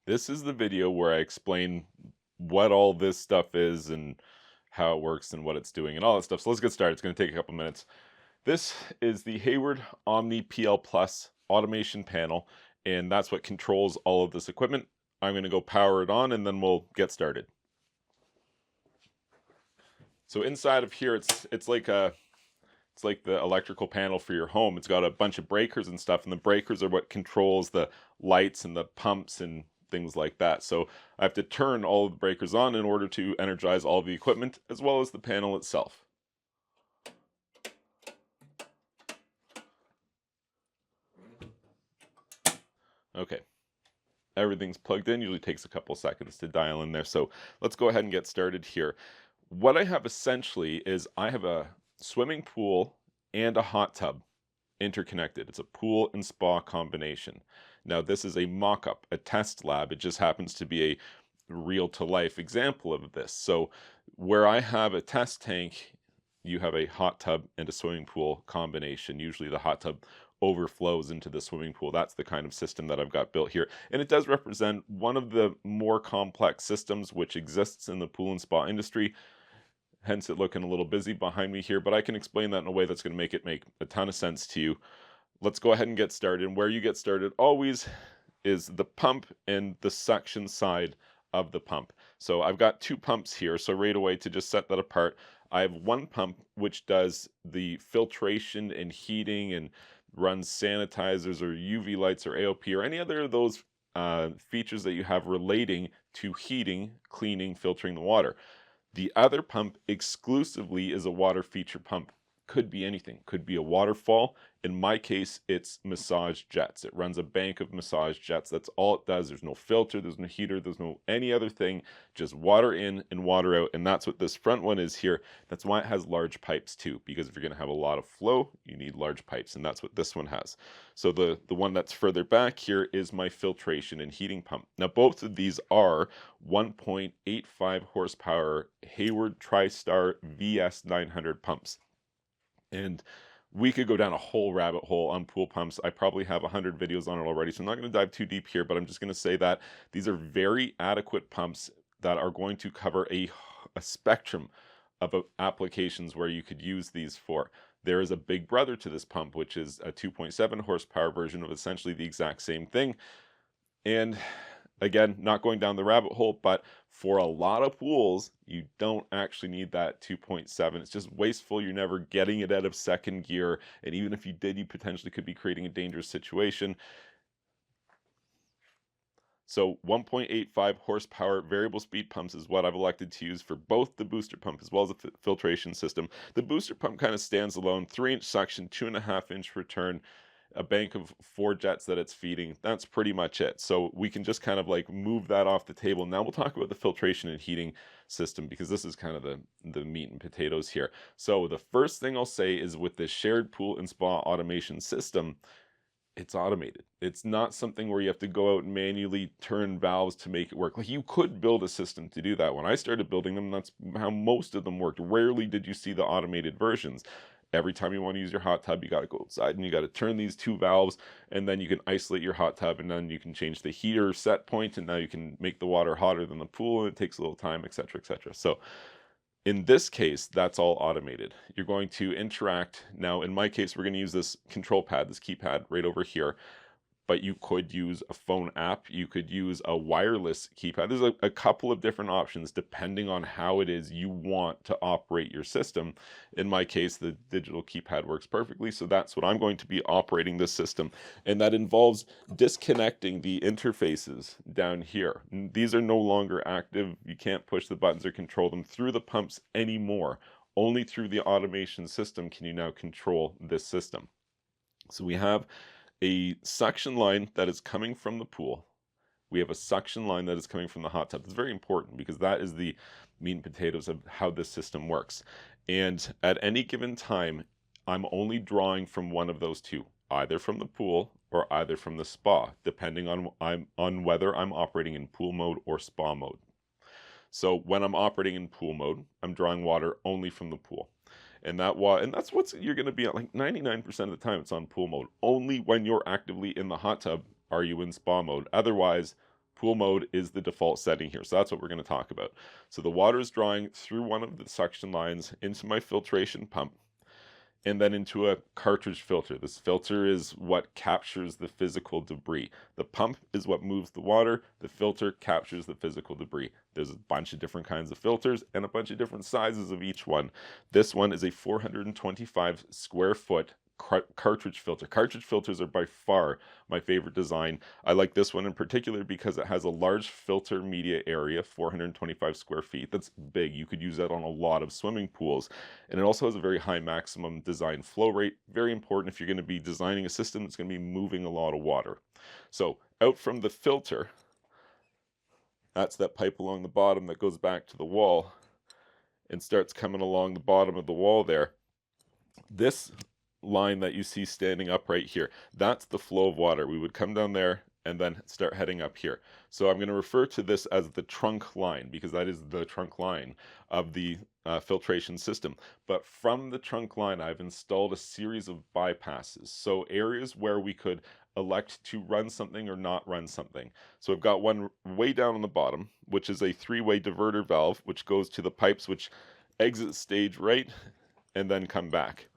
This is the video where I explain what all this stuff is and how it works and what it's doing and all that stuff. So let's get started. It's going to take a couple minutes. This is the Hayward Omni PL Plus automation panel, and that's what controls all of this equipment. I'm going to go power it on and then we'll get started. So inside of here, it's like the electrical panel for your home. It's got a bunch of breakers and stuff, and the breakers are what controls the lights and the pumps and things like that. So I have to turn all of the breakers on in order to energize all of the equipment as well as the panel itself. Okay, everything's plugged in. Usually takes a couple seconds to dial in there. So let's go ahead and get started here. What I have essentially is I have a swimming pool and a hot tub interconnected. It's a pool and spa combination. Now this is a mock-up, a test lab. It just happens to be a real-to-life example of this. So where I have a test tank, you have a hot tub and a swimming pool combination. Usually the hot tub overflows into the swimming pool. That's the kind of system that I've got built here. And it does represent one of the more complex systems which exists in the pool and spa industry. Hence it looking a little busy behind me here, but I can explain that in a way that's going to make it make a ton of sense to you. Let's go ahead and get started. And where you get started always is the pump and the suction side of the pump. So I've got two pumps here. So right away, to just set that apart, I have one pump which does the filtration and heating and runs sanitizers or UV lights or AOP or any other of those features that you have relating to heating, cleaning, filtering the water. The other pump exclusively is a water feature pump. Could be anything. Could be a waterfall. In my case, it's massage jets. It runs a bank of massage jets. That's all it does. There's no filter, there's no heater, there's no any other thing. Just water in and water out. And that's what this front one is here. That's why it has large pipes too, because if you're going to have a lot of flow, you need large pipes. And that's what this one has. So the one that's further back here is my filtration and heating pump. Now, both of these are 1.85 horsepower Hayward Tristar VS 900 pumps. And we could go down a whole rabbit hole on pool pumps. I probably have 100 videos on it already, so I'm not going to dive too deep here, but I'm just going to say that these are very adequate pumps that are going to cover a spectrum of applications where you could use these for. There is a big brother to this pump, which is a 2.7 horsepower version of essentially the exact same thing. And again, not going down the rabbit hole, but for a lot of pools, you don't actually need that 2.7. It's just wasteful. You're never getting it out of second gear. And even if you did, you potentially could be creating a dangerous situation. So 1.85 horsepower variable speed pumps is what I've elected to use for both the booster pump as well as the filtration system. The booster pump kind of stands alone, 3-inch suction, 2.5-inch return, a bank of 4 jets that it's feeding. That's pretty much it. So we can just kind of like move that off the table. Now we'll talk about the filtration and heating system, because this is kind of the meat and potatoes here. So the first thing I'll say is with this shared pool and spa automation system, it's automated. It's not something where you have to go out and manually turn valves to make it work. Like, you could build a system to do that. When I started building them, that's how most of them worked. Rarely did you see the automated versions. Every time you want to use your hot tub, you got to go outside and you got to turn these two valves, and then you can isolate your hot tub, and then you can change the heater set point, and now you can make the water hotter than the pool, and it takes a little time, etc., etc. So in this case, that's all automated. You're going to interact. Now, in my case, we're going to use this control pad, this keypad right over here. But you could use a phone app. You could use a wireless keypad. There's a couple of different options depending on how it is you want to operate your system. In my case, the digital keypad works perfectly, so that's what I'm going to be operating this system. And that involves disconnecting the interfaces down here. These are no longer active. You can't push the buttons or control them through the pumps anymore. Only through the automation system can you now control this system. So we have a suction line that is coming from the pool. We have a suction line that is coming from the hot tub. It's very important because that is the meat and potatoes of how this system works. And at any given time, I'm only drawing from one of those two, either from the pool or either from the spa, depending on whether I'm operating in pool mode or spa mode. So when I'm operating in pool mode, I'm drawing water only from the pool. And that's what you're going to be at. Like 99% of the time it's on pool mode. Only when you're actively in the hot tub are you in spa mode. Otherwise, Pool mode is the default setting here, so that's what we're going to talk about. So the water is drawing through one of the suction lines into my filtration pump, and then into a cartridge filter. This filter is what captures the physical debris. The pump is what moves the water. The filter captures the physical debris. There's a bunch of different kinds of filters and a bunch of different sizes of each one. This one is a 425 square foot cartridge filter. Cartridge filters are by far my favorite design. I like this one in particular because it has a large filter media area, 425 square feet. That's big. You could use that on a lot of swimming pools. And it also has a very high maximum design flow rate. Very important if you're going to be designing a system that's going to be moving a lot of water. So out from the filter, that's that pipe along the bottom that goes back to the wall and starts coming along the bottom of the wall there. This line that you see standing up right here, that's the flow of water. We would come down there and then start heading up here. So I'm going to refer to this as the trunk line because that is the trunk line of the filtration system. But from the trunk line, I've installed a series of bypasses. So areas where we could elect to run something or not run something. So I've got one way down on the bottom, which is a three-way diverter valve, which goes to the pipes which exit stage right and then come back.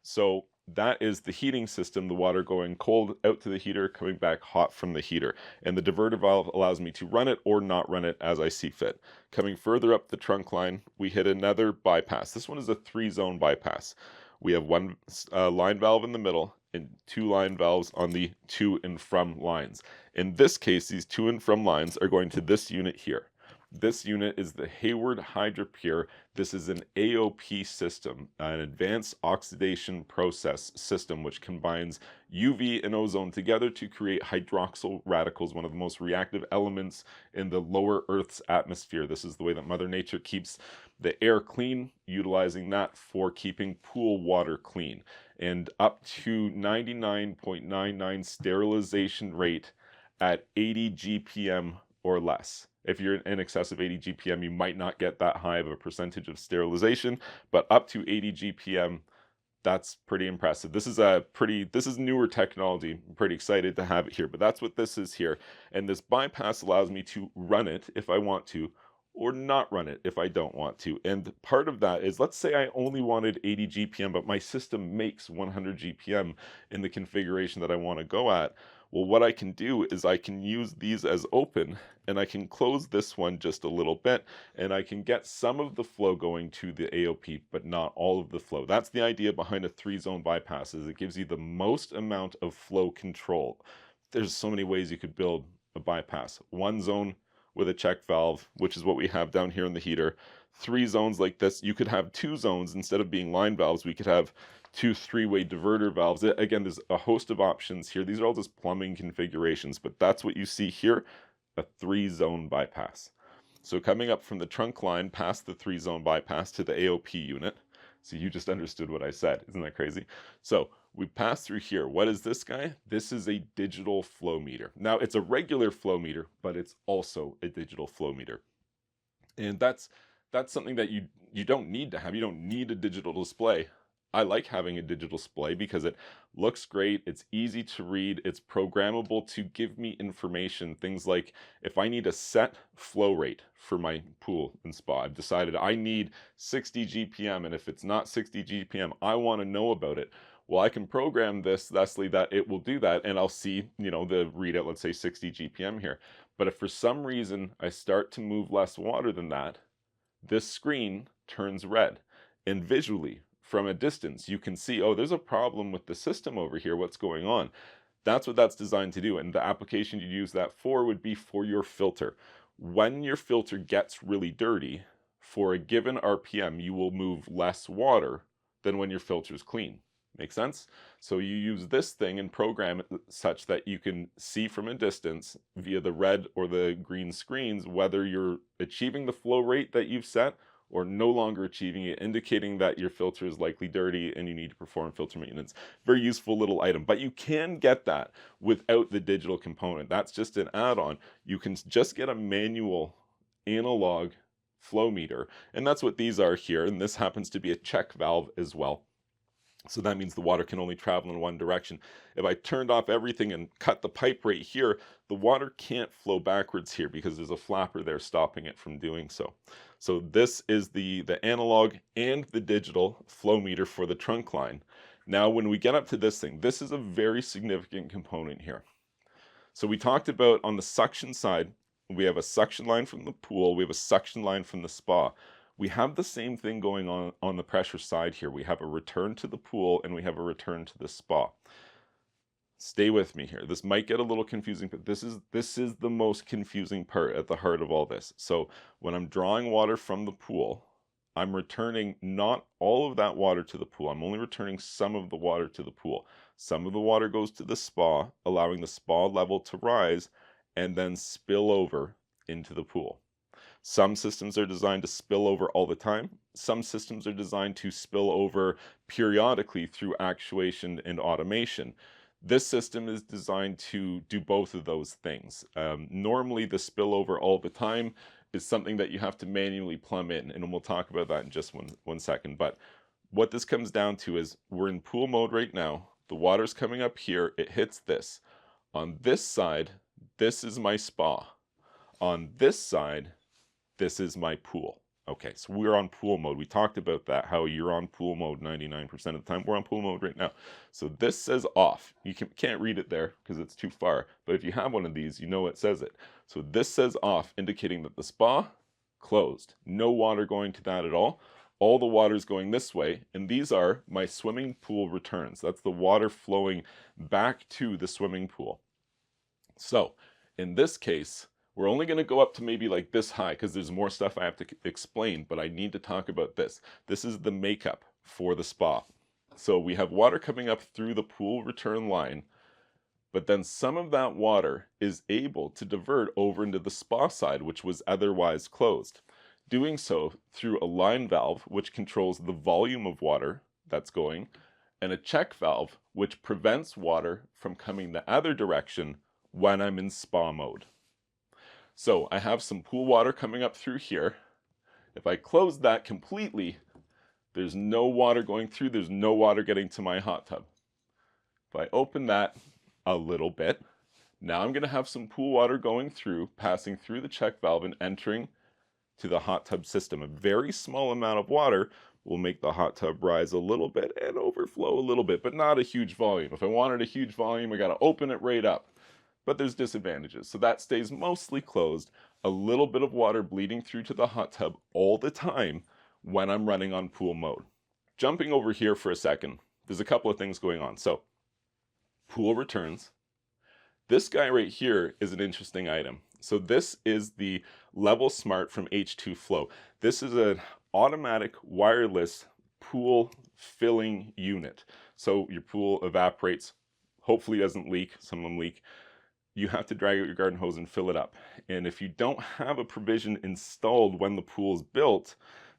So that is the heating system, the water going cold out to the heater, coming back hot from the heater. And the diverter valve allows me to run it or not run it as I see fit. Coming further up the trunk line, we hit another bypass. This one is a 3-zone bypass. We have one line valve in the middle and 2 line valves on the to and from lines. In this case, these to and from lines are going to this unit here. This unit is the Hayward HydraPure. This is an AOP system, an advanced oxidation process system, which combines UV and ozone together to create hydroxyl radicals, one of the most reactive elements in the lower Earth's atmosphere. This is the way that Mother Nature keeps the air clean, utilizing that for keeping pool water clean. And up to 99.99 sterilization rate at 80 GPM or less. If you're in excess of 80 GPM, you might not get that high of a percentage of sterilization, but up to 80 GPM, that's pretty impressive. This is newer technology. I'm pretty excited to have it here, but that's what this is here. And this bypass allows me to run it if I want to, or not run it if I don't want to. And part of that is, let's say I only wanted 80 GPM, but my system makes 100 GPM in the configuration that I want to go at. Well, what I can do is I can use these as open, and I can close this one just a little bit, and I can get some of the flow going to the AOP, but not all of the flow. That's the idea behind a 3-zone bypass, is it gives you the most amount of flow control. There's so many ways you could build a bypass. 1 zone with a check valve, which is what we have down here in the heater. 3 zones like this. You could have 2 zones. Instead of being line valves, we could have 2 3-way diverter valves. Again, there's a host of options here. These are all just plumbing configurations, but that's what you see here, a 3-zone bypass. So coming up from the trunk line past the 3-zone bypass to the AOP unit. So you just understood what I said. Isn't that crazy? So we pass through here. What is this guy? This is a digital flow meter. Now it's a regular flow meter, but it's also a digital flow meter. And that's something that you don't need to have. You don't need a digital display. I like having a digital display because it looks great, it's easy to read, it's programmable to give me information. Things like if I need a set flow rate for my pool and spa, I've decided I need 60 GPM, and if it's not 60 GPM, I want to know about it. Well, I can program this thusly that it will do that, and I'll see, the readout, let's say 60 GPM here. But if for some reason I start to move less water than that, this screen turns red. And visually, from a distance, you can see, oh, there's a problem with the system over here. What's going on? That's what that's designed to do. And the application you use that for would be for your filter. When your filter gets really dirty, for a given RPM, you will move less water than when your filter is clean. Make sense? So you use this thing and program it such that you can see from a distance via the red or the green screens whether you're achieving the flow rate that you've set or no longer achieving it, indicating that your filter is likely dirty and you need to perform filter maintenance. Very useful little item, but you can get that without the digital component. That's just an add-on. You can just get a manual analog flow meter, and that's what these are here, and this happens to be a check valve as well. So that means the water can only travel in one direction. If I turned off everything and cut the pipe right here, the water can't flow backwards here because there's a flapper there stopping it from doing so. So this is the analog and the digital flow meter for the trunk line. Now when we get up to this thing, this is a very significant component here. So we talked about on the suction side, we have a suction line from the pool, we have a suction line from the spa. We have the same thing going on the pressure side here. We have a return to the pool and we have a return to the spa. Stay with me here. This might get a little confusing, but this is the most confusing part at the heart of all this. So when I'm drawing water from the pool, I'm returning not all of that water to the pool. I'm only returning some of the water to the pool. Some of the water goes to the spa, allowing the spa level to rise and then spill over into the pool. Some systems are designed to spill over all the time. Some systems are designed to spill over periodically through actuation and automation. This system is designed to do both of those things. Normally the spillover all the time is something that you have to manually plumb in, and we'll talk about that in just one second. But what this comes down to is we're in pool mode right now. The water's coming up here, it hits this. On this side, this is my spa. On this side, this is my pool. Okay, so we're on pool mode. We talked about that, how you're on pool mode 99% of the time. We're on pool mode right now. So this says off. You can't read it there because it's too far. But if you have one of these, you know it says it. So this says off, indicating that the spa, closed. No water going to that at all. All the water is going this way. And these are my swimming pool returns. That's the water flowing back to the swimming pool. So in this case, we're only going to go up to maybe like this high because there's more stuff I have to explain, but I need to talk about this. This is the makeup for the spa. So we have water coming up through the pool return line, but then some of that water is able to divert over into the spa side, which was otherwise closed. Doing so through a line valve, which controls the volume of water that's going, and a check valve, which prevents water from coming the other direction when I'm in spa mode. So I have some pool water coming up through here. If I close that completely, there's no water going through, there's no water getting to my hot tub. If I open that a little bit, now I'm going to have some pool water going through, passing through the check valve and entering to the hot tub system. A very small amount of water will make the hot tub rise a little bit and overflow a little bit, but not a huge volume. If I wanted a huge volume, I got to open it right up. But there's disadvantages. So that stays mostly closed. A little bit of water bleeding through to the hot tub all the time when I'm running on pool mode. Jumping over here for a second, there's a couple of things going on. So pool returns. This guy right here is an interesting item. So this is the LevelSmart from H2 Flow. This is an automatic wireless pool filling unit. So your pool evaporates, hopefully doesn't leak, some of them leak. You have to drag out your garden hose and fill it up. And if you don't have a provision installed when the pool is built,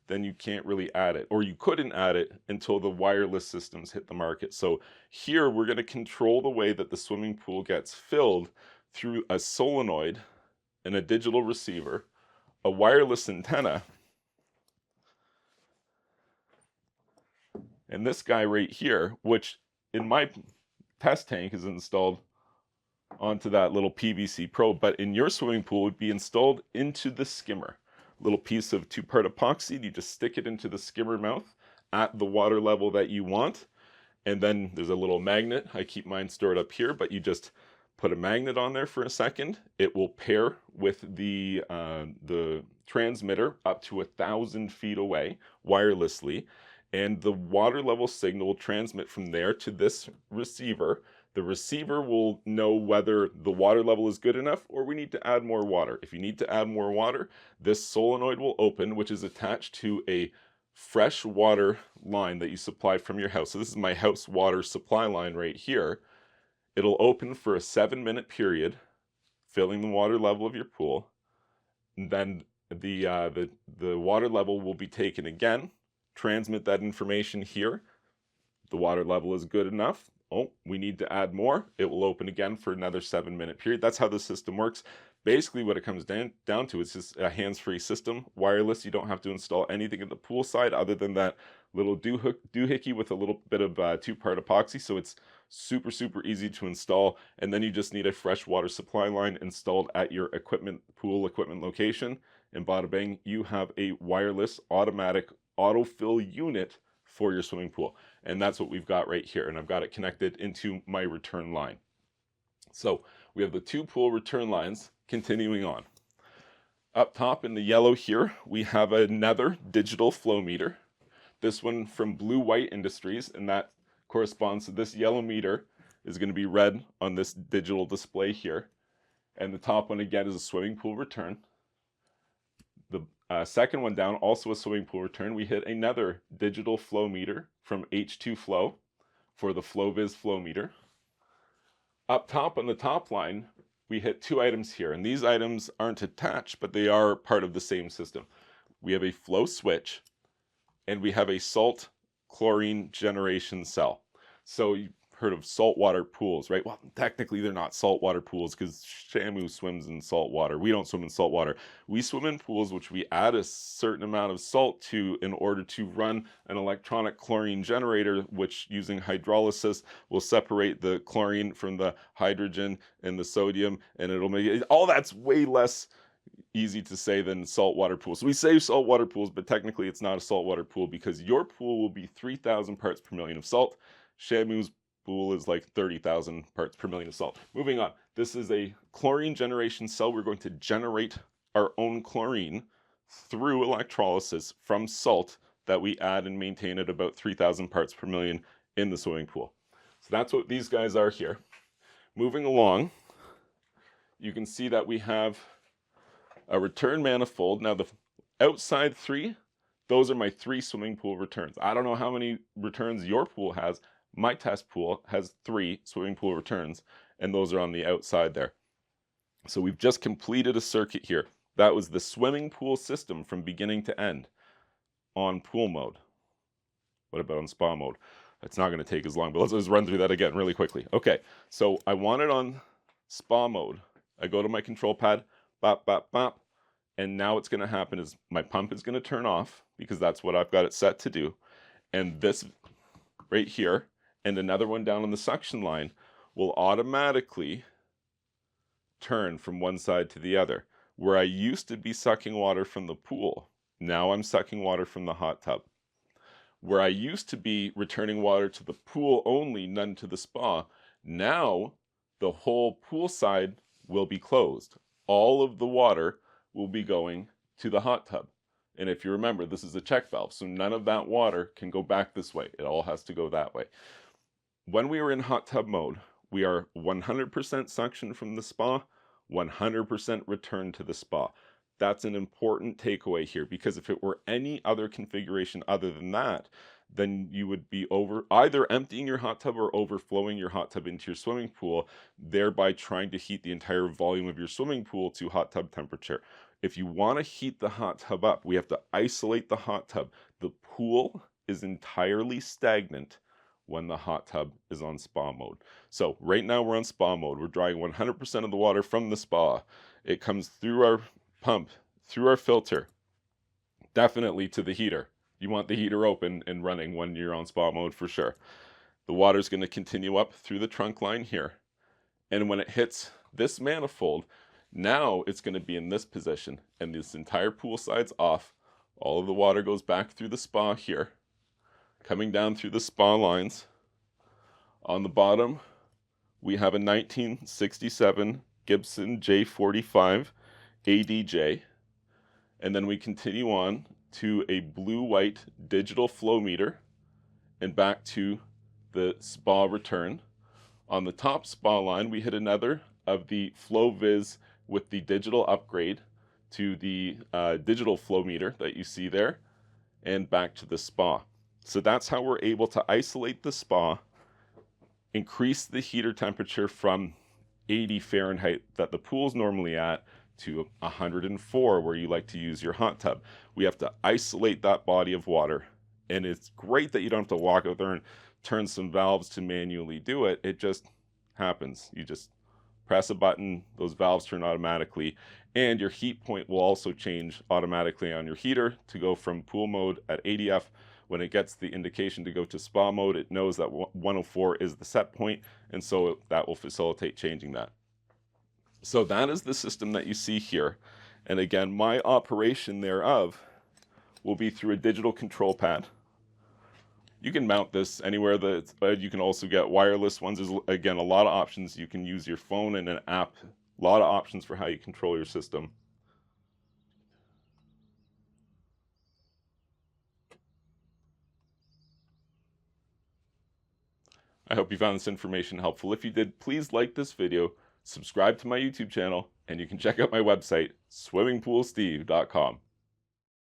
then you can't really add it, or you couldn't add it until the wireless systems hit the market. So here we're going to control the way that the swimming pool gets filled through a solenoid and a digital receiver, a wireless antenna, and this guy right here, which in my test tank is installed onto that little PVC probe, but in your swimming pool would be installed into the skimmer. Little piece of 2-part epoxy, you just stick it into the skimmer mouth at the water level that you want, and then there's a little magnet. I keep mine stored up here, but you just put a magnet on there for a second. It will pair with the transmitter up to 1,000 feet away wirelessly, and the water level signal will transmit from there to this receiver. The receiver will know whether the water level is good enough or we need to add more water. If you need to add more water, this solenoid will open, which is attached to a fresh water line that you supply from your house. So this is my house water supply line right here. It'll open for a 7-minute period, filling the water level of your pool. And then the water level will be taken again, transmit that information here. The water level is good enough. Oh, we need to add more. It will open again for another 7-minute period. That's how the system works. Basically what it comes down to is just a hands-free system, wireless. You don't have to install anything in the pool side other than that little doohickey with a little bit of 2-part epoxy. So it's super, super easy to install. And then you just need a fresh water supply line installed at your pool equipment location. And bada bang, you have a wireless automatic autofill unit for your swimming pool. And that's what we've got right here. And I've got it connected into my return line. So we have the 2 pool return lines continuing on. Up top in the yellow here, we have another digital flow meter. This one from Blue White Industries, and that corresponds to this yellow meter is going to be red on this digital display here. And the top one again is a swimming pool return. The second one down, also a swimming pool return, we hit another digital flow meter from H2 Flow for the FlowViz flow meter. Up top on the top line, we hit 2 items here, and these items aren't attached, but they are part of the same system. We have a flow switch, and we have a salt chlorine generation cell. So you've heard of saltwater pools, right? Well, technically they're not saltwater pools because Shamu swims in salt water. We don't swim in salt water. We swim in pools which we add a certain amount of salt to in order to run an electronic chlorine generator, which using hydrolysis will separate the chlorine from the hydrogen and the sodium, and it'll make it, all that's way less easy to say than saltwater pools. So we say saltwater pools, but technically it's not a saltwater pool because your pool will be 3,000 parts per million of salt. Shamu's pool is like 30,000 parts per million of salt. Moving on, this is a chlorine generation cell. We're going to generate our own chlorine through electrolysis from salt that we add and maintain at about 3,000 parts per million in the swimming pool. So that's what these guys are here. Moving along, you can see that we have a return manifold. Now the outside 3, those are my 3 swimming pool returns. I don't know how many returns your pool has. My test pool has 3 swimming pool returns, and those are on the outside there. So we've just completed a circuit here. That was the swimming pool system from beginning to end on pool mode. What about on spa mode? It's not going to take as long, but let's just run through that again really quickly. Okay, so I want it on spa mode. I go to my control pad, bop, bop, bop, and now what's going to happen is my pump is going to turn off because that's what I've got it set to do. And this right here and another one down on the suction line will automatically turn from one side to the other. Where I used to be sucking water from the pool, now I'm sucking water from the hot tub. Where I used to be returning water to the pool only, none to the spa, now the whole pool side will be closed. All of the water will be going to the hot tub. And if you remember, this is a check valve, so none of that water can go back this way. It all has to go that way. When we are in hot tub mode, we are 100% suction from the spa, 100% return to the spa. That's an important takeaway here, because if it were any other configuration other than that, then you would be either emptying your hot tub or overflowing your hot tub into your swimming pool, thereby trying to heat the entire volume of your swimming pool to hot tub temperature. If you want to heat the hot tub up, we have to isolate the hot tub. The pool is entirely stagnant when the hot tub is on spa mode. So right now we're on spa mode. We're drawing 100% of the water from the spa. It comes through our pump, through our filter, definitely to the heater. You want the heater open and running when you're on spa mode for sure. The water is going to continue up through the trunk line here. And when it hits this manifold, now it's going to be in this position, and this entire pool side's off. All of the water goes back through the spa here, coming down through the spa lines. On the bottom, we have a 1967 Gibson J45 ADJ, and then we continue on to a blue-white digital flow meter and back to the spa return. On the top spa line, we hit another of the FlowViz with the digital upgrade to the digital flow meter that you see there, and back to the spa. So that's how we're able to isolate the spa, increase the heater temperature from 80 Fahrenheit that the pool's normally at to 104 where you like to use your hot tub. We have to isolate that body of water, and it's great that you don't have to walk out there and turn some valves to manually do it. It just happens. You just Press a button, those valves turn automatically, and your heat point will also change automatically on your heater to go from pool mode at 80F. When it gets the indication to go to spa mode, it knows that 104 is the set point, and so that will facilitate changing that. So that is the system that you see here. And again, my operation thereof will be through a digital control pad. You can mount this anywhere that you can also get wireless ones. There's, again, a lot of options. You can use your phone and an app. A lot of options for how you control your system. I hope you found this information helpful. If you did, please like this video, subscribe to my YouTube channel, and you can check out my website, swimmingpoolsteve.com.